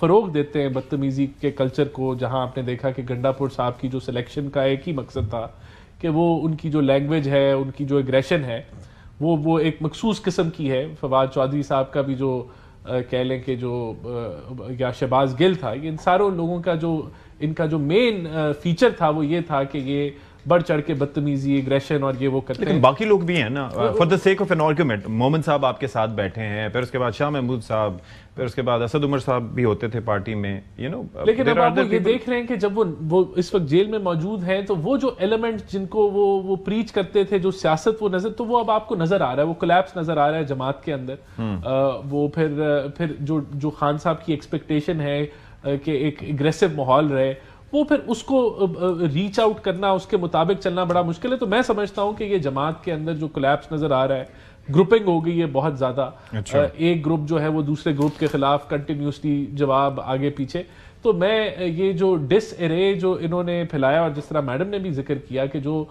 فروغ دیتے ہیں بدتمیزی کے کلچر کو, جہاں آپ نے دیکھا کہ گنڈا پور صاحب کی جو سلیکشن کا ایک ہی مقصد تھا کہ وہ ان کی جو لینگویج ہے, ان کی جو ایگریشن ہے, وہ ایک مخصوص قسم کی ہے. فواد چودھری صاحب کا بھی جو کہہ لیں کہ جو یا شہباز گل تھا, ان ساروں لوگوں کا جو ان کا جو مین فیچر تھا وہ یہ تھا کہ یہ بڑھ چڑھ کے بدتمیزی, ایگریشن اور یہ وہ کرتے ہیں. لیکن باقی لوگ بھی ہیں نا, for the sake of an argument. مومن صاحب آپ کے ساتھ بیٹھے ہیں, پھر اس کے بعد شاہ محمود صاحب, پھر اس کے بعد اسد عمر صاحب بھی ہوتے تھے پارٹی میں, لیکن اب آپ یہ دیکھ رہے ہیں کہ جب وہ اس وقت جیل میں موجود ہیں تو وہ جو ایلیمنٹ جن کو وہ پریچ کرتے تھے, جو سیاست وہ نظر, تو وہ اب آپ کو نظر آ رہا ہے, وہ کولیپس نظر آ رہا ہے جماعت کے اندر. وہ پھر جو خان صاحب کی ایکسپیکٹیشن ہے کہ ایک اگریسو ماحول رہے, وہ پھر اس کو ریچ آؤٹ کرنا, اس کے مطابق چلنا بڑا مشکل ہے. تو میں سمجھتا ہوں کہ یہ جماعت کے اندر جو کولیپس نظر آ رہا ہے, گروپنگ ہو گئی ہے بہت زیادہ. ایک گروپ جو ہے وہ دوسرے گروپ کے خلاف کنٹینیوسلی جواب آگے پیچھے. تو میں یہ جو ڈس ارے جو انہوں نے پھیلایا, اور جس طرح میڈم نے بھی ذکر کیا کہ جو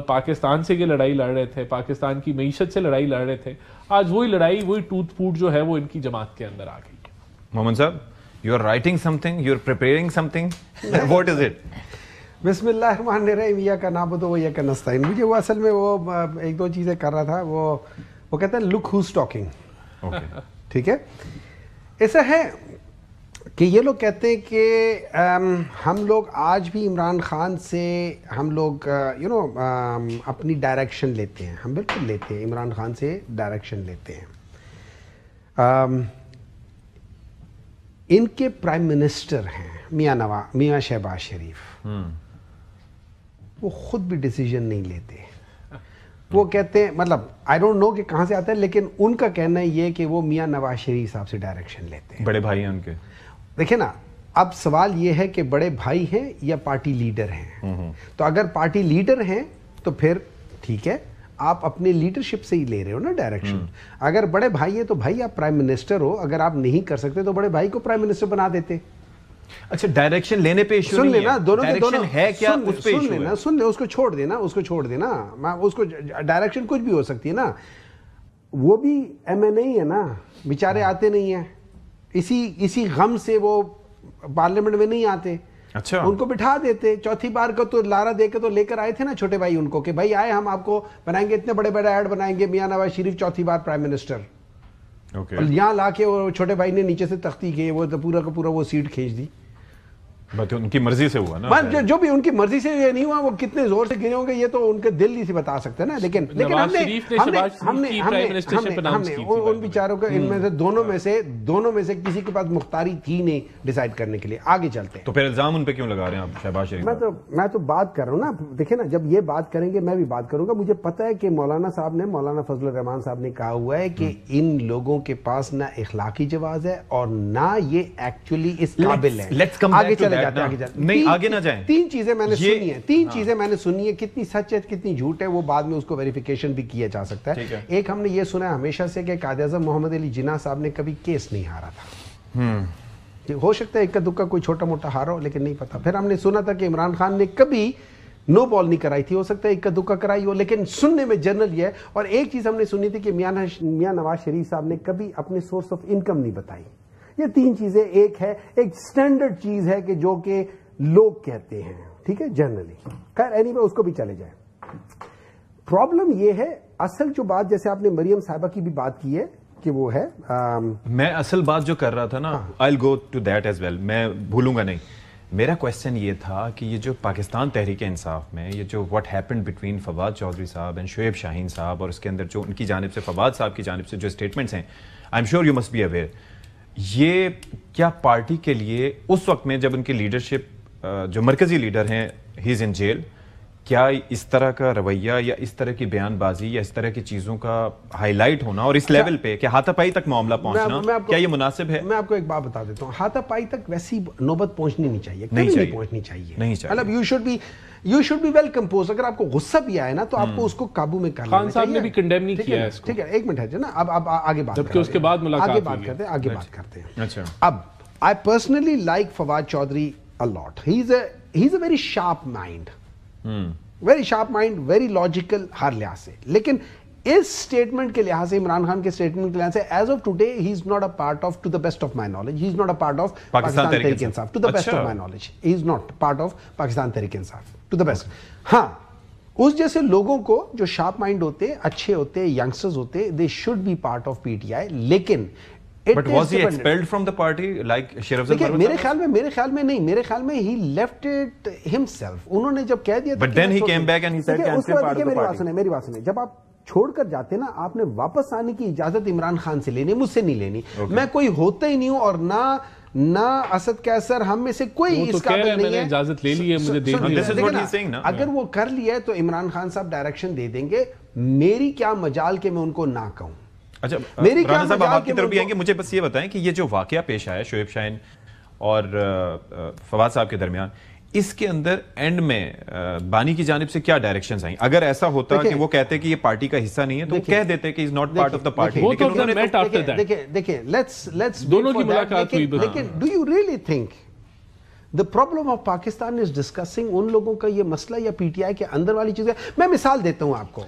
پاکستان سے یہ لڑائی لڑ رہے تھے, پاکستان کی معیشت سے لڑائی لڑ رہے تھے, آج وہی لڑائی, وہی ٹوٹ پھوٹ جو ہے وہ ان کی جماعت کے اندر آ گئی. محمد صاحب, you are writing something, you are preparing something. What is it? بسم اللہ الرحمن الرحیم. ایاک نعبد و ایاک نستعین. مجھے وہ اصل میں وہ ایک دو چیزیں کر رہا تھا. وہ کہتے ہیں لک ہوز ٹاکنگ. ٹھیک ہے, ایسا ہے کہ یہ لوگ کہتے ہیں کہ ہم لوگ آج بھی عمران خان سے ہم لوگ اپنی ڈائریکشن لیتے ہیں. ہم بالکل لیتے ہیں, عمران خان سے ڈائریکشن لیتے ہیں. ان کے پرائم منسٹر ہیں میاں شہباز شریف, وہ خود بھی ڈیسیجن نہیں لیتے. وہ کہتے ہیں, مطلب آئی ڈونٹ نو کہ کہاں سے آتا ہے, لیکن ان کا کہنا یہ کہ وہ میاں نواز شریف صاحب سے ڈائریکشن لیتے ہیں. بڑے بھائی ہیں ان کے. دیکھیں نا, اب سوال یہ ہے کہ بڑے بھائی ہیں یا پارٹی لیڈر ہیں. تو اگر پارٹی لیڈر ہیں تو پھر ٹھیک ہے, آپ اپنے لیڈرشپ سے ہی لے رہے ہو نا ڈائریکشن. اگر بڑے بھائی ہیں تو بھائی آپ پرائم منسٹر ہو, اگر آپ نہیں کر سکتے تو بڑے بھائی کو پرائم منسٹر بنا دیتے. اچھا, ڈائریکشن لینے پہ ایشو نہیں ہے, ڈائریکشن ہے کیا اس پہ ایشو ہے. سن لے, اس کو چھوڑ دینا, اس کو ڈائریکشن کچھ بھی ہو سکتی ہے نا. وہ بھی ایم این اے ہے نا, بیچارے آتے نہیں ہیں, اسی غم سے وہ پارلیمنٹ میں نہیں آتے. اچھا, ان کو بٹھا دیتے. چوتھی بار کو تو لارا دے کے تو لے کر آئے تھے نا چھوٹے بھائی ان کو, کہ بھائی آئے, ہم آپ کو بنائیں گے, اتنے بڑے بڑے ایڈ بنائیں گے, میاں نواز شریف چوتھی بار پرائم منسٹر. اور یہاں لا کے وہ چھوٹے بھائی نے نیچے سے تختی کی, وہ پورا کا پورا وہ سیٹ کھینچ دی. بات ان کی مرضی سے ہوا نا, جو بھی ان کی مرضی سے یہ نہیں ہوا, وہ کتنے زور سے گرے ہوں گے یہ تو ان کے دل ہی سے بتا سکتے ہیں نا. لیکن ہم نے ان بیچاروں کو ان میں سے دونوں میں سے کسی کے پاس مختاری تھی نہیں ڈیسائیڈ کرنے کے لیے. آگے چلتے ہیں. تو پھر الزام ان پہ کیوں لگا رہے ہیں آپ شہباز شریف؟ میں تو بات کر رہا ہوں نا. دیکھیں نا, جب یہ بات کریں گے میں بھی بات کروں گا. مجھے پتا ہے کہ مولانا فضل الرحمان صاحب نے کہا ہوا ہے کہ ان لوگوں کے پاس نہ اخلاقی جواز ہے اور نہ یہ ایکچولی اس قابل ہے. آگے چلے نہیں, آگے نہ جائیں. تین چیزیں میں نے سنی ہے, کتنی سچ ہے کتنی جھوٹ ہے وہ بعد میں اس کو ویریفیکیشن بھی کیا جا سکتا ہے. ایک ہم نے یہ سنا ہے ہمیشہ سے کہ قائد اعظم محمد علی جناح صاحب نے کبھی کیس نہیں ہارا تھا. ہو سکتا ہے اکا دکا کوئی چھوٹا موٹا ہارا ہو, لیکن نہیں پتا. پھر ہم نے سنا تھا کہ عمران خان نے کبھی نو بال نہیں کرائی تھی, ہو سکتا ہے اکا دکا کرائی ہو, لیکن سننے میں جنرل یہ ہے. اور ایک چیز ہم نے سنی تھی کہ میاں نواز شریف صاحب نے کبھی اپنے سورس آف انکم نہیں بتائی. یہ تین چیزیں ایک اسٹینڈرڈ چیز ہے کہ جو کہ لوگ کہتے ہیں, ٹھیک ہے, جنرلی. خیر اینی وے اس کو بھی چلے جائیں. پرابلم یہ ہے, اصل جو بات جیسے آپ نے مریم صاحبہ کی بھی بات کی ہے کہ وہ ہے, میں اصل بات جو کر رہا تھا نا, I'll go to that as well, میں بھولوں گا نہیں. میرا کویسچن یہ تھا کہ یہ جو پاکستان تحریک انصاف میں یہ جو what happened between Fawad Chaudhry صاحب اینڈ شعیب شاہین صاحب, اور اس کے اندر جو ان کی جانب سے فواد صاحب کی جانب سے جو اسٹیٹمنٹس ہیں, I'm sure you must be aware, یہ کیا پارٹی کے لیے اس وقت میں جب ان کی لیڈرشپ جو مرکزی لیڈر ہیں ہی از ان جیل, کیا اس طرح کا رویہ یا اس طرح کی بیان بازی یا اس طرح کی چیزوں کا ہائی لائٹ ہونا اور اس لیول پہ کہ ہاتھا پائی تک معاملہ پہنچنا, کیا یہ مناسب ہے؟ میں آپ کو ایک بات بتا دیتا ہوں, ہاتھا پائی تک ویسی نوبت پہنچنی نہیں چاہیے, نہیں پہنچنی چاہیے. مطلب you should be well composed. اگر آپ کو غصہ بھی آئے نا تو آپ کو اس کو قابو میں کر لینا چاہیے. خان صاحب نے بھی کنڈیم نہیں کیا ہے اس کو. ٹھیک ہے, ایک منٹ ہے نا, اب آگے بات جبکہ اس کے بعد ملاقات آگے بات کرتے ہیں. اچھا, اب I personally like Fawad Chaudhry a lot. He's a very sharp mind. Very sharp mind, very logical ہر لحاظ سے. لیکن اس اسٹیٹمنٹ کے لحاظ سے, عمران خان کے اسٹیٹمنٹ کے لحاظ سے, as of today he is not a part of, to the best of my knowledge, he is not a part of Pakistan Tehreek Insaf, to the best of my knowledge, he is not part of Pakistan Tehreek Insaf, to the best. ہاں, اس جیسے لوگوں کو جو sharp mind ہوتے, اچھے ہوتے, youngsters ہوتے, they should be part of P T I. لیکن But was he expelled from the party like Sher Afzal Marwat? میرے خیال میں نہیں, میرے خیال میں he left it himself. انہوں نے جب کہہ دیا, but then he came back and he said cancel part of the party. میری بات سنیں, جب آپ چھوڑ کر جاتے نا, آپ نے واپس آنے کی اجازت عمران خان سے لینی, مجھ سے نہیں لینی. میں کوئی ہوتا ہی نہیں ہوں, اور نہ اسد کیسر, ہم میں سے کوئی اس قابل نہیں ہے. اجازت لے لی ہے, مجھے دے دی. اگر وہ کر لیا ہے تو عمران خان صاحب ڈائریکشن دے دیں گے, میری کیا مجال کہ میں ان کو نہ کہوں. اچھا رانا صاحب, آپ کی طرف بھی آئیں گے, مجھے بس یہ بتائیں کہ یہ جو واقعہ پیش آیا شعیب شاہین اور فواد صاحب کے درمیان, اس کے اندر اینڈ میں بانی کی جانب سے کیا ڈائریکشنز آئیں؟ اگر ایسا ہوتا کہ وہ کہتے کہ یہ پارٹی کا حصہ نہیں ہے تو وہ کہہ دیتے کہ از not part of the party. لیکن دونوں کی ملاقات ہوئی. لیکن do you really think the problem of Pakistan is discussing ان لوگوں کا یہ مسئلہ یا پی ٹی آئی کے اندر والی چیزیں؟ میں مثال دیتا ہوں آپ کو.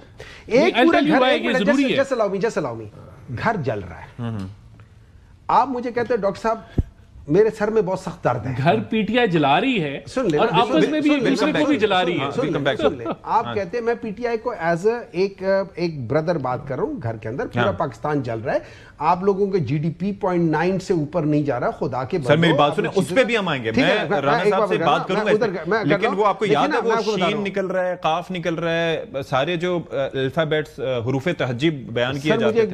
ایک پورا گھر, just allow me, گھر جل رہا ہے, آپ مجھے کہتے ہیں ڈاکٹر صاحب میرے سر میں بہت سخت درد ہے. گھر پی ٹی آئی جلا رہی ہے اور آپس میں بھی ایک دوسرے کو بھی جلا رہی ہے. آپ کہتے ہیں میں پی ٹی آئی کو ایز ایک بردر بات کر رہا ہوں, گھر کے اندر پورا پاکستان جل رہا ہے, آپ لوگوں کے جی ڈی پی 0.9 سے اوپر نہیں جا رہا, خدا کے سر میری بات سنیں, اس پہ بھی ہم آئیں گے, میں رانا صاحب سے بات کروں گا, لیکن وہ آپ کو یاد ہے وہ شین نکل رہا ہے, قاف نکل رہا ہے, سارے جو الفابیٹس حروف تہجی بیان کیے جاتے ہیں. ایک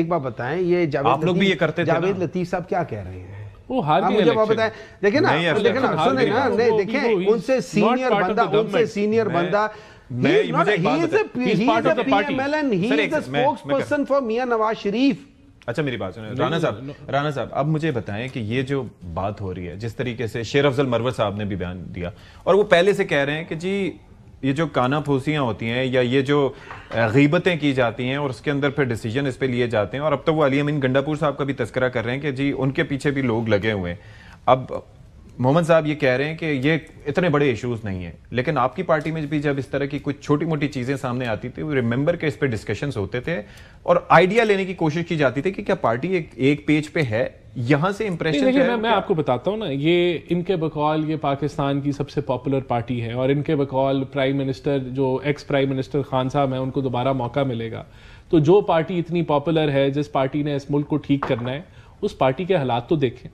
بات بتائیں, یہ آپ لوگ بھی یہ کرتے تھے, جاوید لطیف صاحب کیا کہہ رہے ہیں؟ وہ ہار گئے الیکشن. دیکھیں نا, سنیں نا, دیکھیں ان سے سینئر بندہ, میاں نواز شریف. اچھا میری بات سنیں رانا صاحب, اب مجھے بتائیں کہ یہ جو بات ہو رہی ہے, جس طریقے سے شیر افضل مروت صاحب نے بھی بیان دیا, اور وہ پہلے سے کہہ رہے ہیں کہ جی یہ جو کانا پھوسیاں ہوتی ہیں یا یہ جو غیبتیں کی جاتی ہیں اور اس کے اندر پھر ڈیسیجن اس پہ لیے جاتے ہیں, اور اب تو وہ علی امین گنڈاپور صاحب کا بھی تذکرہ کر رہے ہیں کہ جی ان کے پیچھے بھی لوگ لگے ہوئے ہیں. اب محمد صاحب یہ کہہ رہے ہیں کہ یہ اتنے بڑے ایشوز نہیں ہیں, لیکن آپ کی پارٹی میں بھی جب اس طرح کی کچھ چھوٹی موٹی چیزیں سامنے آتی تھی, وہ ریممبر کہ اس پہ ڈسکشنز ہوتے تھے اور آئیڈیا لینے کی کوشش کی جاتی تھی کہ کیا پارٹی ایک پیج پہ ہے, یہاں سے امپریشن. میں آپ کو بتاتا ہوں نا, یہ ان کے بقول یہ پاکستان کی سب سے پاپولر پارٹی ہے, اور ان کے بقول پرائم منسٹر جو ایکس پرائم منسٹر خان صاحب ہیں ان کو دوبارہ موقع ملے گا. تو جو پارٹی اتنی پاپولر ہے, جس پارٹی نے اس ملک کو ٹھیک کرنا ہے, اس پارٹی کے حالات تو دیکھیں.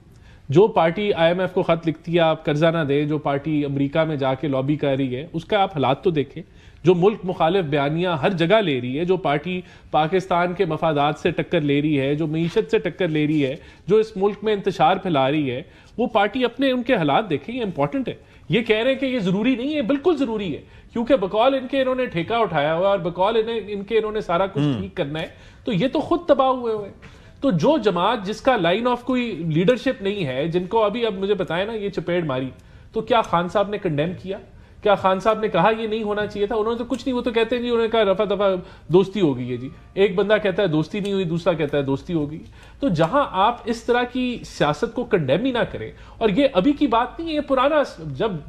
جو پارٹی آئی ایم ایف کو خط لکھتی ہے آپ قرضہ نہ دیں, جو پارٹی امریکہ میں جا کے لابی کر رہی ہے, اس کا آپ حالات تو دیکھیں. جو ملک مخالف بیانیاں ہر جگہ لے رہی ہے, جو پارٹی پاکستان کے مفادات سے ٹکر لے رہی ہے, جو معیشت سے ٹکر لے رہی ہے, جو اس ملک میں انتشار پھیلا رہی ہے, وہ پارٹی اپنے ان کے حالات دیکھیں. یہ امپورٹنٹ ہے. یہ کہہ رہے ہیں کہ یہ ضروری نہیں ہے, بالکل ضروری ہے, کیونکہ بقول ان کے انہوں نے ٹھیکہ اٹھایا ہوا ہے اور بقول ان کے انہوں نے سارا کچھ ٹھیک کرنا ہے, تو یہ تو خود تباہ ہوئے ہوئے. تو جو جماعت جس کا لائن آف کوئی لیڈرشپ نہیں ہے, جن کو ابھی اب مجھے بتائیں نا یہ چپیڑ ماری, تو کیا خان صاحب نے کنڈیم کیا؟ کیا خان صاحب نے کہا یہ نہیں ہونا چاہیے تھا؟ انہوں نے تو کچھ نہیں, وہ تو کہتے ہیں جی انہوں نے کہا رفع دفع دوستی ہو گئی ہے. جی ایک بندہ کہتا ہے دوستی نہیں ہوئی, دوسرا کہتا ہے دوستی ہو گئی. تو جہاں آپ اس طرح کی سیاست کو کنڈیم ہی نہ کریں, اور یہ ابھی کی بات نہیں ہے, یہ پرانا,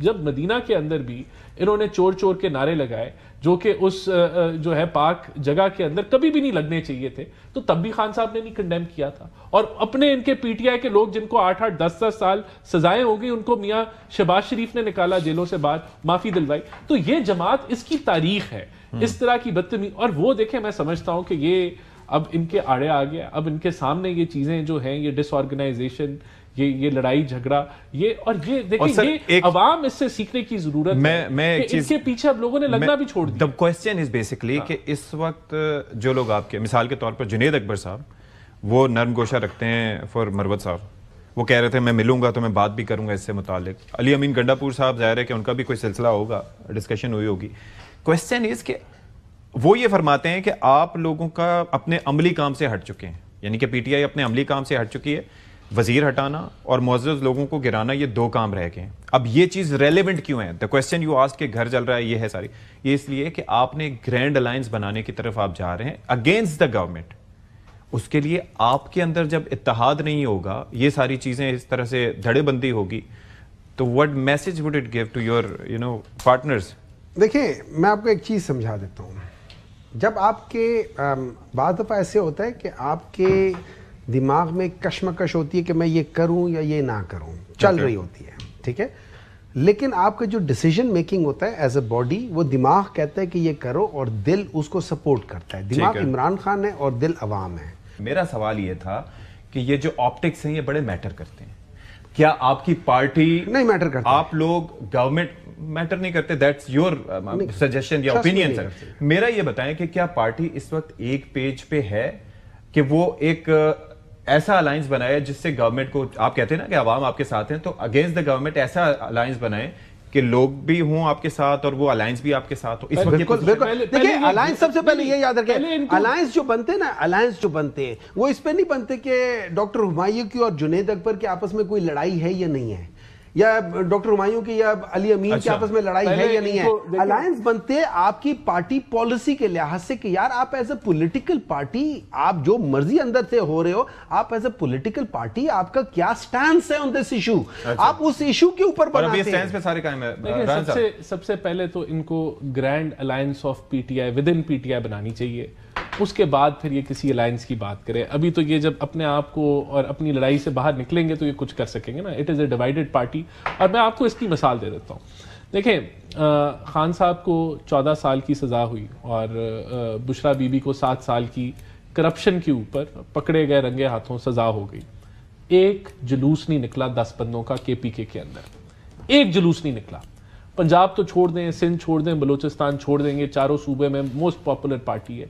جب مدینہ کے اندر بھی انہوں نے چور چور کے نعرے لگائے جو کہ اس جو ہے پاک جگہ کے اندر کبھی بھی نہیں لگنے چاہیے تھے, تو تب بھی خان صاحب نے نہیں کنڈیم کیا تھا. اور اپنے ان کے پی ٹی آئی کے لوگ جن کو 8-8 10-10 سال سزائیں ہو گئی, ان کو میاں شہباز شریف نے نکالا جیلوں سے باہر, معافی دلوائی. تو یہ جماعت اس کی تاریخ ہے اس طرح کی بدتمیزی. اور وہ دیکھیں, میں سمجھتا ہوں کہ یہ اب ان کے آڑے آ گیا, اب ان کے سامنے یہ چیزیں جو ہیں, یہ ڈس آرگنائزیشن, یہ لڑائی جھگڑا, یہ اور یہ دیکھیں, یہ عوام اس سے سیکھنے کی ضرورت ہے کہ اس کے پیچھے اب لوگوں نے لگنا بھی چھوڑ دیا. The question is basically کہ اس وقت جو لوگ آپ کے مثال کے طور پر جنید اکبر صاحب, وہ نرم گوشہ رکھتے ہیں فور مروت صاحب, وہ کہہ رہے تھے میں ملوں گا تو میں بات بھی کروں گا اس سے متعلق. علی امین گنڈاپور صاحب ظاہر ہے کہ ان کا بھی کوئی سلسلہ ہوگا, ڈسکشن ہوئی ہوگی. کوسچن از کہ وہ یہ فرماتے ہیں کہ آپ لوگوں کا اپنے عملی کام سے ہٹ چکے ہیں, یعنی کہ پی ٹی آئی اپنے عملی کام سے ہٹ چکی ہے, وزیر ہٹانا اور معزز لوگوں کو گرانا, یہ 2 کام رہ گئے ہیں. اب یہ چیز ریلیونٹ کیوں ہے؟ دا کوسچن یو آسک کہ گھر جل رہا ہے, یہ ہے ساری, یہ اس لیے کہ آپ نے گرینڈ الائنس بنانے کی طرف آپ جا رہے ہیں اگینسٹ دا گورنمنٹ. اس کے لیے آپ کے اندر جب اتحاد نہیں ہوگا, یہ ساری چیزیں اس طرح سے دھڑے بندی ہوگی, تو what message would it give to your partners? دیکھیں میں آپ کو ایک چیز سمجھا دیتا ہوں. جب آپ کے بعض دفعہ ایسے ہوتا ہے کہ آپ کے دماغ میں کشمکش ہوتی ہے کہ میں یہ کروں یا یہ نہ کروں، چل رہی ہوتی ہے، ٹھیک ہے، لیکن آپ کا جو ڈیسیجن میکنگ ہوتا ہے ایز اے باڈی، وہ دماغ کہتا ہے کہ یہ کرو اور دل اس کو سپورٹ کرتا ہے. دماغ عمران خان ہے اور دل عوام ہے. میرا سوال یہ تھا کہ یہ جو آپٹکس ہیں یہ بڑے میٹر کرتے ہیں. کیا آپ کی پارٹی نہیں میٹر کرتا؟ آپ لوگ گورنمنٹ میٹر نہیں کرتے؟ دیٹس یور سجیشن یا اوپینین سر. میرا یہ بتائیں کہ کیا پارٹی اس وقت ایک پیج پہ ہے کہ وہ ایک ایسا الائنس بنائے جس سے گورنمنٹ کو، آپ کہتے ہیں نا کہ عوام آپ کے ساتھ ہیں، تو اگینسٹ دا گورنمنٹ ایسا الائنس بنائے کہ لوگ بھی ہوں آپ کے ساتھ اور وہ الائنس بھی آپ کے ساتھ ہو. اس وقت بالکل دیکھیں، الائنس سب سے پہلے یہ یاد رکھیں، الائنس جو بنتے ہیں نا، الائنس جو بنتے ہیں وہ اس پہ نہیں بنتے کہ ڈاکٹر ہمایوں کی اور جنید اکبر کے آپس میں کوئی لڑائی ہے یا نہیں ہے، یا ڈاکٹر ہمایوں کی یا علی امین کے آپس میں لڑائی ہے یا نہیں ہے. الائنس بنتے آپ کی پارٹی پالیسی کے لحاظ سے کہ یار آپ ایز اے پولیٹیکل پارٹی، آپ جو مرضی اندر سے ہو رہے ہو، آپ ایز اے پولیٹیکل پارٹی آپ کا کیا سٹانس ہے آن دس ایشو، آپ اس ایشو کے اوپر بناتے ہیں. سب سے پہلے تو ان کو grand alliance of P T I with in P T آئی بنانی چاہیے، اس کے بعد پھر یہ کسی الائنس کی بات کرے. ابھی تو یہ جب اپنے آپ کو اور اپنی لڑائی سے باہر نکلیں گے تو یہ کچھ کر سکیں گے نا. It is a divided party. اور میں آپ کو اس کی مثال دے دیتا ہوں. دیکھیں، خان صاحب کو 14 سال کی سزا ہوئی اور بشرا بی بی کو 7 سال کی کرپشن کے اوپر پکڑے گئے، رنگے ہاتھوں سزا ہو گئی. ایک جلوس نہیں نکلا 10 بندوں کا کے پی کے اندر، ایک جلوس نہیں نکلا. پنجاب تو چھوڑ دیں، سندھ چھوڑ دیں، بلوچستان چھوڑ دیں گے، چاروں صوبے میں موسٹ پاپولر پارٹی ہے.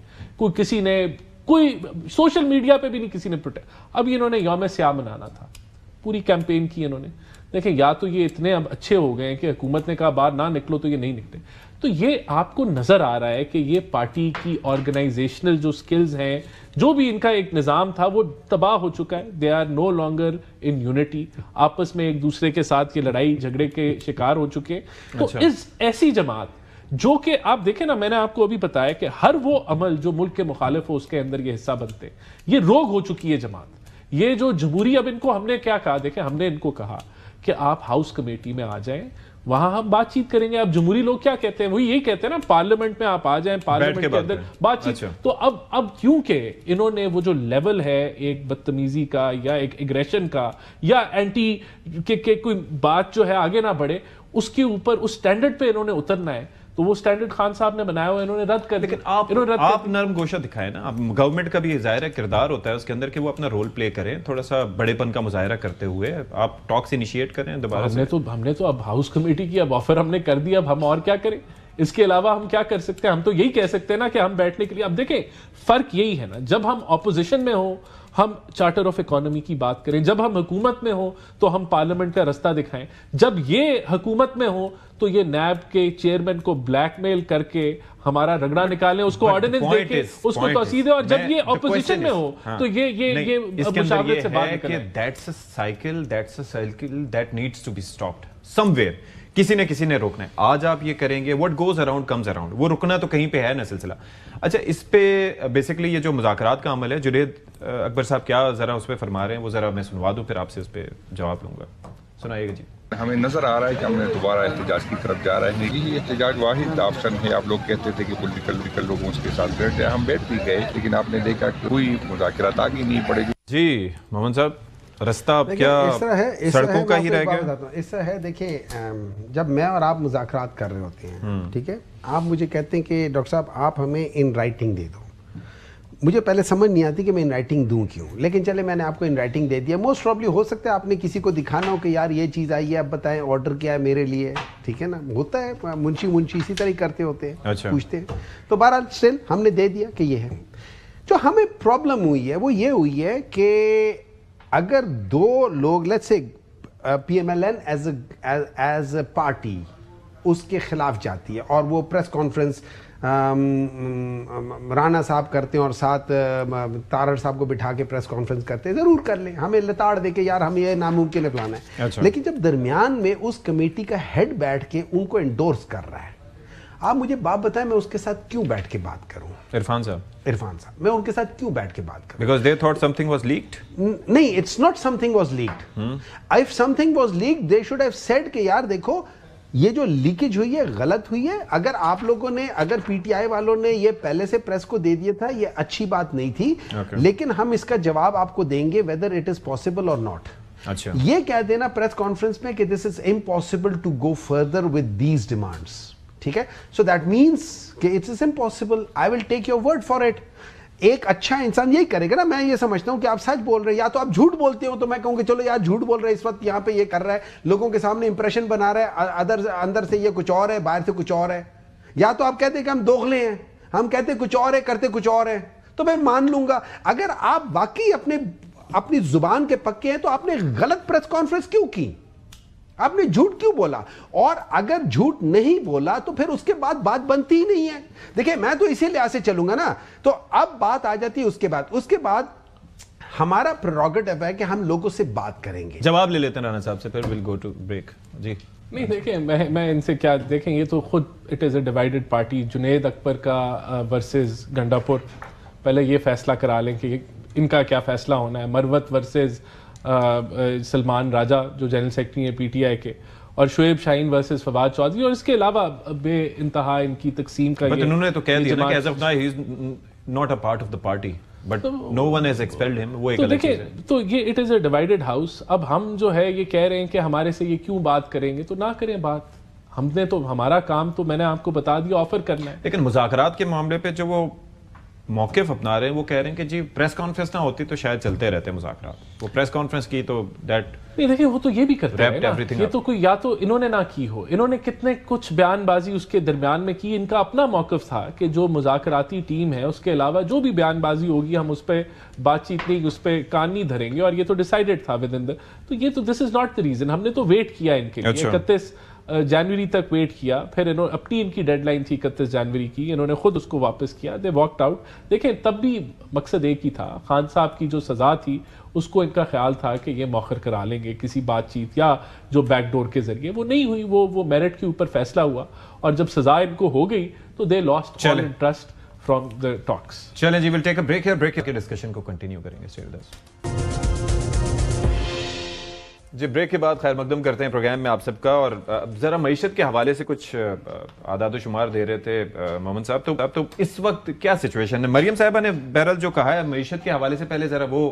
کسی نے کوئی سوشل میڈیا پہ بھی نہیں کسی نے پروٹیکٹ. اب انہوں نے یوم سیاہ منانا تھا، پوری کیمپین کی انہوں نے. دیکھیں، یا تو یہ اتنے اب اچھے ہو گئے ہیں کہ حکومت نے کہا باہر نہ نکلو تو یہ نہیں نکلے. تو یہ آپ کو نظر آ رہا ہے کہ یہ پارٹی کی آرگنائزیشنل جو سکلز ہیں، جو بھی ان کا ایک نظام تھا، وہ تباہ ہو چکا ہے. They are no longer in unity. آپس میں ایک دوسرے کے ساتھ یہ لڑائی جھگڑے کے شکار ہو چکے. تو اس ایسی جماعت جو کہ آپ دیکھیں نا، میں نے آپ کو ابھی بتایا کہ ہر وہ عمل جو ملک کے مخالف ہو اس کے اندر یہ حصہ بنتے ہیں. یہ روگ ہو چکی ہے جماعت. یہ جو جمہوری، اب ان کو ہم نے کیا کہا؟ دیکھیں، ہم نے ان کو کہا کہ آپ ہاؤس کمیٹی میں آ جائیں، وہاں ہم بات چیت کریں گے. اب جمہوری لوگ کیا کہتے ہیں؟ وہی یہی کہتے ہیں نا، پارلیمنٹ میں آپ آ جائیں، پارلیمنٹ کے اندر بات چیت. تو اب کیونکہ انہوں نے وہ جو لیول ہے ایک بدتمیزی کا یا ایک اگریشن کا یا اینٹی کہ کوئی بات جو ہے آگے نہ بڑھے، اس کے اوپر اس سٹینڈرڈ پہ انہوں نے اترنا ہے. تو وہ سٹینڈرڈ خان صاحب نے بنایا ہوا انہوں نے رد کر. لیکن آپ نرم گوشہ دکھائیں نا. اب گورنمنٹ کا بھی ظاہر کردار ہوتا ہے اس کے اندر کہ وہ اپنا رول پلے کریں، تھوڑا سا بڑے پن کا مظاہرہ کرتے ہوئے آپ ٹاکس انیشیٹ کریں دوبارہ سے. ہم نے تو اب ہاؤس کمیٹی کی اب آفر ہم نے کر دیا، اب ہم اور کیا کریں؟ اس کے علاوہ ہم کیا کر سکتے ہیں؟ ہم تو یہی کہہ سکتے ہیں نا کہ ہم بیٹھنے کے لیے. اب دیکھیں، فرق یہی ہے نا، جب ہم اپوزیشن میں ہوں ہم چارٹر آف اکانومی کی بات کریں، جب ہم حکومت میں ہوں تو ہم پارلیمنٹ کا رستہ دکھائیں. جب یہ حکومت میں ہوں تو یہ نیب کے چیئرمین کو بلیک میل کر کے ہمارا رگڑا نکالیں، اس کو آرڈیننس دے کے اس کو توسیع دیں. اور جب یہ اپوزیشن میں ہو تو یہ مشاورت سے باہر نکلیں. That's a cycle that needs to be stopped somewhere. کسی نے روکنا ہے. آج آپ یہ کریں گے، what goes around comes around. وہ رکنا تو کہیں پہ ہے نا سلسلہ. اچھا، اس پہ بیسیکلی یہ جو مذاکرات کا عمل ہے، جنید اکبر صاحب کیا ذرا اس پہ فرما رہے ہیں، وہ ذرا میں سنوا دوں، پھر آپ سے اس پہ جواب لوں گا. سنائیے گا جی. ہمیں نظر آ رہا ہے کہ ہم نے دوبارہ احتجاج کی طرف جا رہے ہیں. یہ احتجاج واحد آپشن ہے. آپ لوگ کہتے تھے کہ پولیٹیکل لوگوں اس کے ساتھ بیٹھ جائے. ہم بیٹھ بھی گئے، لیکن آپ نے دیکھا کہ کوئی مذاکرات آگے نہیں پڑے گی. جی محمد صاحب، رستہ اب کیا سڑکوں کا ہی رہ گیا؟ اس طرح ہے. دیکھیں، جب میں اور آپ مذاکرات کر رہے ہوتے ہیں، ٹھیک ہے، آپ مجھے کہتے ہیں کہ ڈاکٹر صاحب آپ ہمیں ان رائٹنگ دے دو. مجھے پہلے سمجھ نہیں آتی کہ میں ان رائٹنگ دوں کیوں، لیکن چلے میں نے آپ کو ان رائٹنگ دے دیا. موسٹ پرابلی ہو سکتا ہے آپ نے کسی کو دکھانا ہو کہ یار یہ چیز آئی ہے، اب بتائیں آرڈر کیا ہے میرے لیے، ٹھیک ہے نا. ہوتا ہے، منشی اسی طرح کرتے ہوتے ہیں، پوچھتے ہیں. تو بہرحال اسٹل ہم نے دے دیا کہ یہ ہے. جو ہمیں پرابلم ہوئی ہے وہ یہ ہوئی ہے کہ اگر دو لوگ، لیٹس سے P M L N as a party اس کے خلاف جاتی ہے اور وہ پریس کانفرنس رانا صاحب کرتے ہیں اور ساتھ تارڑ صاحب کو بٹھا کے پریس کانفرنس کرتے ہیں، ضرور کر لیں، ہمیں لتاڑ دے کے یار ہم یہ ناممکن ہے فلانا ہے. لیکن جب درمیان میں اس کمیٹی کا ہیڈ بیٹھ کے ان کو انڈورس کر رہا ہے، آپ مجھے بات بتائیں میں اس کے ساتھ کیوں بیٹھ کے بات کروں؟ عرفان صاحب میں ان کے ساتھ کیوں بیٹھ کے بات کروں؟ Because they thought something was leaked? نہیں، it's not something was leaked. If something was leaked, they should have said کہ یار دیکھو یہ جو لیکیج ہوئی ہے غلط ہوئی ہے. اگر آپ لوگوں نے, اگر پی ٹی آئی والوں نے یہ پہلے سے پریس کو دے دیا تھا, یہ اچھی بات نہیں تھی, لیکن ہم اس کا جواب آپ کو دیں گے whether it is possible or not. اچھا, یہ کہہ دینا پریس کانفرنس میں کہ this is impossible to go further with these demands. ٹھیک ہے, so that means کہ it is impossible. I will take your word for it. ایک اچھا انسان یہی کرے گا نا. میں یہ سمجھتا ہوں کہ آپ سچ بول رہے ہیں, یا تو آپ جھوٹ بولتے ہو تو میں کہوں کہ چلو یار جھوٹ بول رہے ہیں, اس وقت یہاں پہ یہ کر رہا ہے, لوگوں کے سامنے امپریشن بنا رہا ہے, اندر سے یہ کچھ اور ہے, باہر سے کچھ اور ہے. یا تو آپ کہتے ہیں کہ ہم دوغلے ہیں, ہم کہتے ہیں کچھ اور ہے, کرتے کچھ اور ہے, تو میں مان لوں گا. اگر آپ واقعی اپنی زبان کے پکے ہیں تو آپ نے غلط پریس کانفرنس کیوں کی, آپ نے جھوٹ کیوں بولا؟ اور اگر جھوٹ نہیں بولا تو پھر اس کے بعد بات بنتی ہی نہیں ہے. دیکھیں میں تو اسی لحاظ سے چلوں گا نا. تو اب بات آ جاتی ہے اس کے بعد ہمارا پریروگیٹو ہے کہ ہم لوگوں سے بات کریں گے. جواب لے لیتے ہیں رانا صاحب سے, پھر we'll go to break. جی نہیں دیکھیں, میں ان سے کیا, دیکھیں یہ تو خود it is a divided party. Junaid Akbar کا ورسز گنڈا پور, پہلے یہ فیصلہ کرا لیں کہ ان کا کیا فیصلہ ہونا ہے. مروت ورسز سلمان راجہ جو جنرل سیکرٹری ہیں پی ٹی آئی کے, اور شعیب شاہین ورسز فواد چودھری, اور اس کے علاوہ بے انتہا ان کی تقسیم کا. انہوں نے تو کہہ دیا نا کہ as of now he is not a part of the party, but no one has expelled him. وہ ایک الگ چیز ہے. تو یہ it is a divided house. اب ہم جو ہے یہ کہہ رہے ہیں کہ ہمارے سے یہ کیوں بات کریں گے, تو نہ کریں بات. ہم نے تو ہمارا کام تو میں نے آپ کو بتا دیا آفر کرنا ہے. لیکن مذاکرات کے معاملے پہ جو وہ موقف اپنا رہے ہیں, وہ کہہ رہے ہیں کہ جی پریس کانفرنس نہ ہوتی تو شاید چلتے رہتے مذاکرات. وہ پریس کانفرنس کی تو دیٹ نہیں, دیکھیں وہ تو یہ بھی کرتے ہیں نا, یہ تو کوئی یا تو انہوں نے نہ کی ہو, انہوں نے کتنے کچھ بیان بازی اس کے درمیان میں کی. ان کا اپنا موقف تھا کہ جو مذاکراتی ٹیم ہے اس کے علاوہ جو بھی بیان بازی ہوگی ہم اس پہ بات چیت نہیں, اس پہ کان نہیں دھریں گے, اور یہ تو ڈیسائیڈڈ تھا ود ان دا. تو یہ تو دس از ناٹ دا ریزن. ہم نے تو ویٹ کیا ان کے لیے, 31 جنوری تک ویٹ کیا, پھر اپنی ان کی ڈیڈ لائن تھی 31 جنوری کی, انہوں نے خود اس کو واپس کیا, دے واکڈ آؤٹ. دیکھیں تب بھی مقصد ایک ہی تھا, خان صاحب کی جو سزا تھی اس کو ان کا خیال تھا کہ یہ مؤخر کرا لیں گے کسی بات چیت یا جو بیک ڈور کے ذریعے. وہ نہیں ہوئی, وہ میرٹ کے اوپر فیصلہ ہوا, اور جب سزا ان کو ہو گئی تو they lost all interest from the talks. چلیں جی, we'll take a break here. break کے ڈسکشن کو کنٹینیو کریں گے. Stay with us. جی بریک کے بعد خیر مقدم کرتے ہیں پروگرام میں آپ سب کا. اور ذرا معیشت کے حوالے سے کچھ اعداد و شمار دے رہے تھے محمد صاحب, تو اب تو اس وقت کیا سچویشن ہے؟ مریم صاحبہ نے بہرحال جو کہا ہے معیشت کے حوالے سے پہلے ذرا وہ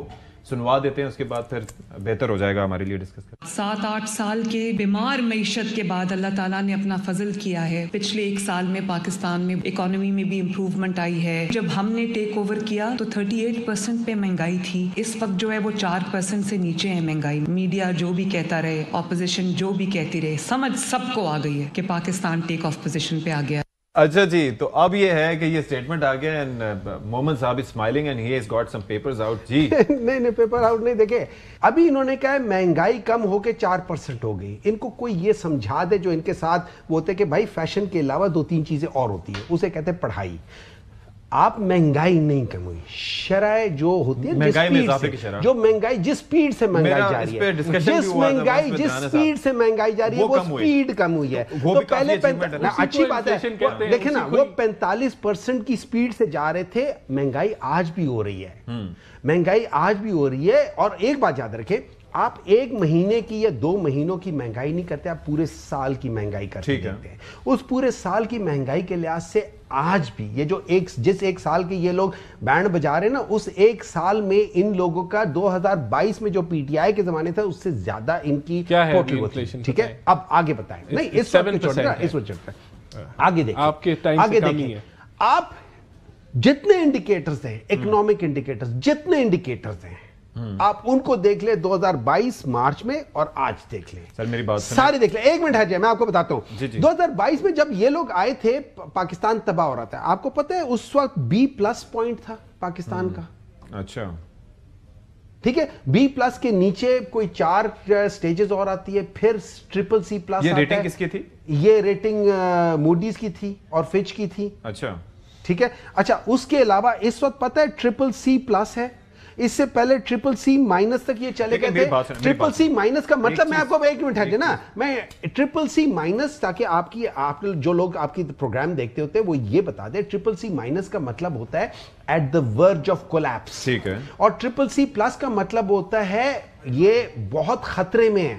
سنوا دیتے ہیں, اس کے بعد پھر بہتر ہو جائے گا ہمارے لیے ڈسکس کرنا. 7-8 سال کے بیمار معیشت کے بعد اللہ تعالیٰ نے اپنا فضل کیا ہے. پچھلے 1 سال میں پاکستان میں اکانومی میں بھی امپروومنٹ آئی ہے. جب ہم نے ٹیک اوور کیا تو 38% پہ مہنگائی تھی, اس وقت جو ہے وہ 4% سے نیچے ہے مہنگائی. میڈیا جو بھی کہتا رہے, اپوزیشن جو بھی کہتی رہے, سمجھ سب کو آ گئی ہے کہ پاکستان ٹیک آف پوزیشن پہ آ گیا. اچھا جی, تو اب یہ ہے کہ یہ سٹیٹمنٹ آ گیا and محمد صاحب is smiling and he has got some papers out. جی نہیں پیپر آؤٹ نہیں. دیکھیں ابھی انہوں نے کہا ہے مہنگائی کم ہو کے 4% ہو گئی. ان کو کوئی یہ سمجھا دے جو ان کے ساتھ وہ ہوتے کہ بھائی فیشن کے علاوہ 2-3 چیزیں اور ہوتی ہیں, اسے کہتے ہیں پڑھائی. آپ مہنگائی نہیں کم ہوئی, شرح جو ہوتی ہے جو مہنگائی جس سپیڈ سے مہنگائی جاری ہے, جس سپیڈ سے مہنگائی جاری ہے وہ سپیڈ کم ہوئی ہے. تو پہلے اچھی بات ہے, دیکھیں نا وہ 45% کی سپیڈ سے جا رہے تھے. مہنگائی آج بھی ہو رہی ہے, مہنگائی آج بھی ہو رہی ہے. اور ایک بات یاد رکھیں, آپ 1 مہینے کی یا 2 مہینوں کی مہنگائی نہیں کرتے, آپ پورے سال کی مہنگائی کرتے ہیں. اس پورے سال کی مہنگائی کے لحاظ سے آج بھی یہ جو جس 1 سال کے یہ لوگ بینڈ بجا رہے ہیں نا, اس 1 سال میں ان لوگوں کا 2022 میں جو پی ٹی آئی کے زمانے تھا اس سے زیادہ ان کی ٹوٹل ہوتی ہے. ٹھیک ہے, اب آگے بتائیں. نہیں اس وقت آگے دیکھیں, آپ جتنے انڈیکیٹرز ہیں, اکنامک انڈیکیٹرز, جتنے انڈیکیٹرز ہیں, آپ ان کو دیکھ لیں 2022 مارچ میں اور آج دیکھ لیں. سر میری بات سارے دیکھ لیں. 1 منٹ ہے, میں آپ کو بتاتا ہوں. 2022 میں جب یہ لوگ آئے تھے پاکستان تباہ ہو رہا تھا. آپ کو پتہ ہے اس وقت B+ پوائنٹ تھا پاکستان کا. اچھا ٹھیک ہے, B+ کے نیچے کوئی 4 سٹیجز اور آتی ہے, پھر CCC+. یہ ریٹنگ کس کی تھی؟ یہ ریٹنگ موڈیز کی تھی اور فچ کی تھی. اچھا ٹھیک ہے. اچھا اس کے علاوہ اس وقت پتہ ہے CCC+ ہے. اس سے پہلے CCC- تک یہ چلے گئے تھے. CCC- کا مطلب میں آپ کو 1 منٹ ہے نا, میں CCC- تاکہ آپ جو لوگ آپ کی پروگرام دیکھتے ہوتے ہیں وہ یہ بتا دیں, CCC- کا مطلب ہوتا ہے ایٹ دا ورج آف کولیپس. ٹھیک ہے. اور CCC+ کا مطلب ہوتا ہے یہ بہت خطرے میں ہے.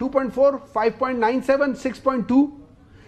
2.4, 5.97, 6.2,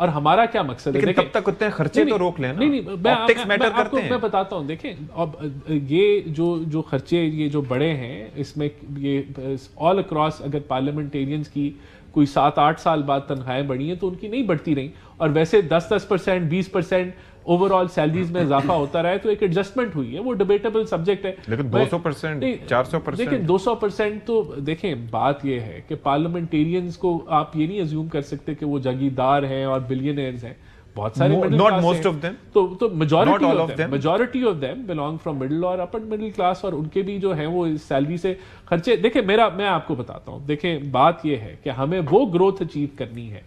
اور ہمارا کیا مقصد ہے؟ لیکن تب تک اتنے خرچے تو روک لینا. میں بتاتا ہوں. دیکھیں اب یہ جو خرچے یہ جو بڑے ہیں اس میں یہ آل اکراس اگر پارلیمنٹیرینز کی کوئی 7-8 سال بعد تنخواہیں بڑھی ہیں تو ان کی نہیں بڑھتی رہی, اور ویسے 10% 20% اوور آل سیلریز میں اضافہ ہوتا رہا ہے, تو ایک ایڈجسٹمنٹ ہوئی ہے, وہ ڈیبیٹیبل سبجیکٹ ہے. لیکن 200% 400%, لیکن 200% تو دیکھیں بات یہ ہے کہ پارلیمنٹیرینز کو آپ یہ نہیں ازیوم کر سکتے کہ وہ جاگیردار ہیں اور بلینئرز ہیں. بہت سارے not most of them, تو majority of them belong from middle اور upper middle class, اور ان کے بھی جو ہیں وہ سیلری سے خرچے. دیکھیں میں آپ کو بتاتا ہوں, دیکھیں بات یہ ہے کہ ہمیں وہ گروتھ اچیو کرنی ہے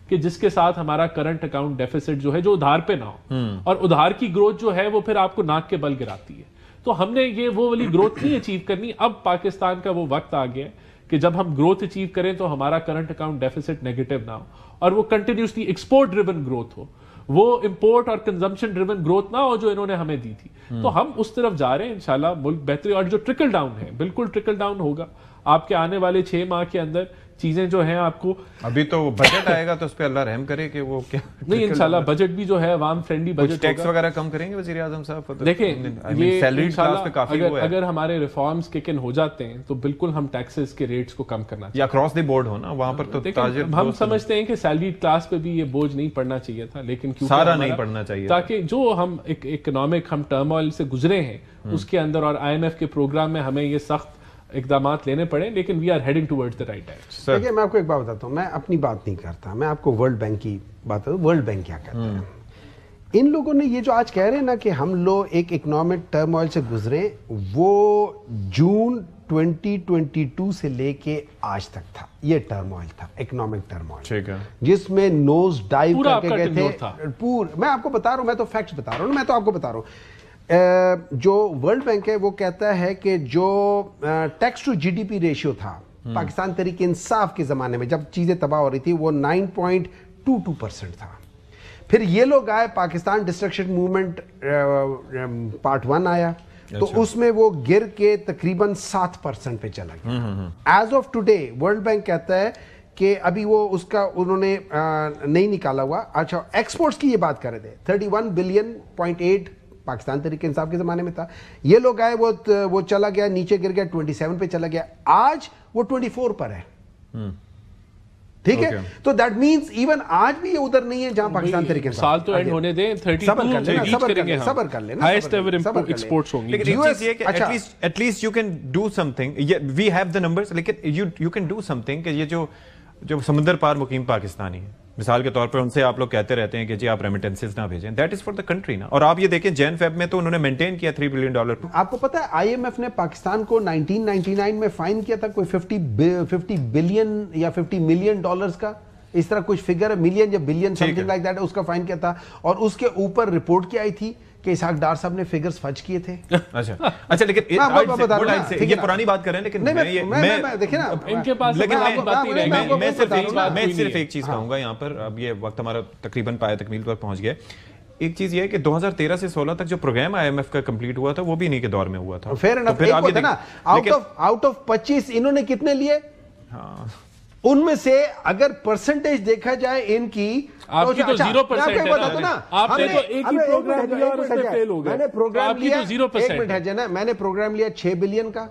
کہ جس کے ساتھ ہمارا کرنٹ اکاؤنٹ ڈیفیسٹ جو ہے جو ادھار پہ نہ ہو, اور ادھار کی گروتھ جو ہے وہ پھر آپ کو ناک کے بل گراتی ہے. تو ہم نے یہ وہ والی گروتھ نہیں اچیو کرنی. اب پاکستان کا وہ وقت آ گیا ہے کہ جب ہم گروتھ اچیو کریں تو ہمارا کرنٹ اکاؤنٹ ڈیفیسٹ نیگیٹو نہ ہو, اور وہ کنٹینیوسلی ایکسپورٹ ڈریون گروتھ ہو, وہ امپورٹ اور کنزمپشن ڈریون گروتھ نہ ہو جو انہوں نے ہمیں دی تھی. تو ہم اس طرف جا رہے ہیں انشاءاللہ, ملک بہتری. اور جو ٹرکل ڈاؤن ہے بالکل ٹرکل ڈاؤن ہوگا آپ کے آنے والے 6 ماہ کے اندر. چیزیں جو ہیں آپ کو ابھی تو بجٹ آئے گا تو اس پہ اللہ رحم کرے کہ وہ کیا نہیں, انشاءاللہ بجٹ بھی جو ہے عوام فرینڈلی بجٹ, ٹیکس وغیرہ کم کریں گے وزیر اعظم صاحب. دیکھیں یہ انشاءاللہ اگر ہمارے ریفارمز کک ان ہو جاتے ہیں تو بالکل ہم ٹیکسز کے ریٹس کو کم کرنا چاہیے, یا اکراس دی بورڈ ہونا وہاں پر. تو ہم سمجھتے ہیں کہ سیلریڈ کلاس پہ بھی یہ بوجھ نہیں پڑنا چاہیے تھا, لیکن سارا نہیں پڑنا چاہیے, تاکہ جو ہم اکنامک ہم ٹرموائل سے گزرے ہیں اس کے اندر, اور IMF کے پروگرام میں ہمیں یہ سخت اقدامات لینے پڑے, لیکن we are heading towards the right direction. دیکھیں میں آپ کو ایک بات بتاتا ہوں, میں اپنی بات نہیں کرتا, میں آپ کو ورلڈ بینک کی بات بتاتا ہوں. ورلڈ بینک کیا کہتا ہے, ان لوگوں نے یہ جو آج کہہ رہے ہیں نا کہ ہم لوگ ایک اکنامک ٹرموائل سے گزرے, وہ جون 2022 سے لے کے آج تک تھا. یہ ٹرموائل تھا, اکنامک ٹرموائل, جس میں نوز ڈائیو کر کے گئے تھے. میں آپ کو بتا رہا ہوں, میں تو فیکٹس بتا رہا ہوں, میں تو آپ کو بتا رہا ہوں. جو ورلڈ بینک ہے وہ کہتا ہے کہ جو ٹیکس ٹو GDP ریشیو تھا پاکستان تحریک انصاف کے زمانے میں جب چیزیں تباہ ہو رہی تھی, وہ 9.22% تھا. پھر یہ لوگ آئے, پاکستان ڈسٹرکشن موومنٹ پارٹ 1 آیا, تو اس میں وہ گر کے تقریباً 7% پہ چلا گیا. As of today world bank کہتا ہے کہ ابھی وہ اس کا انہوں نے نہیں نکالا ہوا. اچھا, ایکسپورٹس کی یہ بات کر رہے تھے, 31.8 بلین پاکستان تحریک انصاف کے زمانے میں تھا. یہ لوگ آئے, وہ چلا گیا, نیچے گر گیا, 27 پہ چلا گیا, آج وہ 24 پر ہے. ٹھیک ہے, تو دیٹ مینس ایون آج بھی یہ ادھر نہیں ہے جہاں پاکستان تحریک انصاف. سال تو اینڈ ہونے دیں, 32 صبر کر لینا, ہائیسٹ ایور ایکسپورٹس ہوں گے. لیکن ایک چیز یہ کہ at least you can do something, we have the numbers, لیکن you can do something کہ یہ جو سمندر پار مقیم پاکستانی ہیں, مثال کے طور پر ان سے آپ لوگ کہتے رہتے ہیں کہ جی آپ ریمیٹنسز نہ بھیجیں, that is for the country نا. اور آپ یہ دیکھیں جین فیب میں تو انہوں نے مینٹین کیا $3 بلین. آپ کو پتا ہے IMF نے پاکستان کو 1999 میں فائن کیا تھا کوئی 50 بلین یا $50 ملین کا, اس طرح کچھ فگر ہے, ملین یا billion something like that, اس کا فائن کیا تھا. اور اس کے اوپر رپورٹ کیا آئی تھی کہ اسحاق ڈار صاحب نے فگرز فج کیے تھے. اچھا لیکن یہ پرانی بات کر رہے ہیں, لیکن میں دیکھیں نا ان کے پاس میں صرف ایک چیز کہوں گا یہاں پر, اب یہ وقت ہمارا تقریباً پایہ تکمیل پر پہنچ گیا. ایک چیز یہ ہے کہ 2013 سے 16 تک جو پروگرام IMF کا کمپلیٹ ہوا تھا وہ بھی انہی کے دور میں ہوا تھا. فیئر انف, ایک ہوتا نا آؤٹ آف 25 انہوں نے کتنے لیے, ان میں سے اگر پرسنٹیج دیکھا جائے ان کی, آپ کی تو 0% ہے نا, آپ نے تو ایک ہی پروگرام لیا اور اس میں فیل ہو گئے. میں نے پروگرام لیا, 0% ہے نا, میں نے پروگرام لیا 6 بلین کا,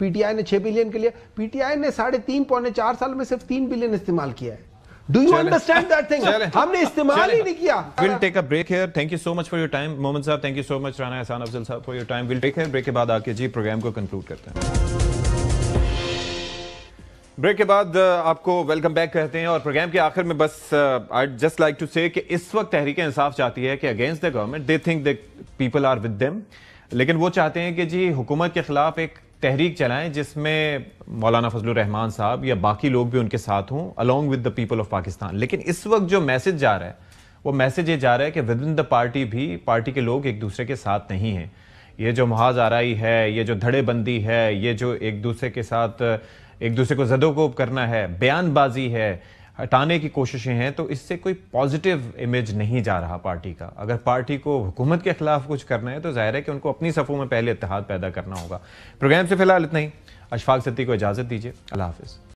PTI نے 6 بلین کے لیا, PTI نے 3.5-4 سال میں صرف 3 بلین استعمال کیا ہے. Do you understand that thing? ہم نے استعمال ہی نہیں کیا. We'll take a break here. Thank you so much for your time. محمد صاحب, thank you so much. Rana احسان افضل صاحب for your time. We'll take a break کے بعد آ کے جی پروگرام کو کنکلوڈ کرتے ہیں. بریک کے بعد آپ کو ویلکم بیک کہتے ہیں, اور پروگرام کے آخر میں بس I'd just like to say کہ اس وقت تحریک انصاف چاہتی ہے کہ against the government they think that people are with them, لیکن وہ چاہتے ہیں کہ جی حکومت کے خلاف ایک تحریک چلائیں جس میں مولانا فضل الرحمان صاحب یا باقی لوگ بھی ان کے ساتھ ہوں along with the people of Pakistan. لیکن اس وقت جو میسج جا رہا ہے وہ میسج یہ جا رہا ہے کہ ود ان دا پارٹی بھی پارٹی کے لوگ ایک دوسرے کے ساتھ نہیں ہیں. یہ جو محاذ آرائی ہے, یہ جو دھڑے بندی ہے, یہ جو ایک دوسرے کے ساتھ ایک دوسرے کو زد و کوب کرنا ہے, بیان بازی ہے, ہٹانے کی کوششیں ہیں, تو اس سے کوئی پازیٹیو امیج نہیں جا رہا پارٹی کا. اگر پارٹی کو حکومت کے خلاف کچھ کرنا ہے تو ظاہر ہے کہ ان کو اپنی صفوں میں پہلے اتحاد پیدا کرنا ہوگا. پروگرام سے فی الحال اتنا ہی. اشفاق ستی کو اجازت دیجیے. اللہ حافظ.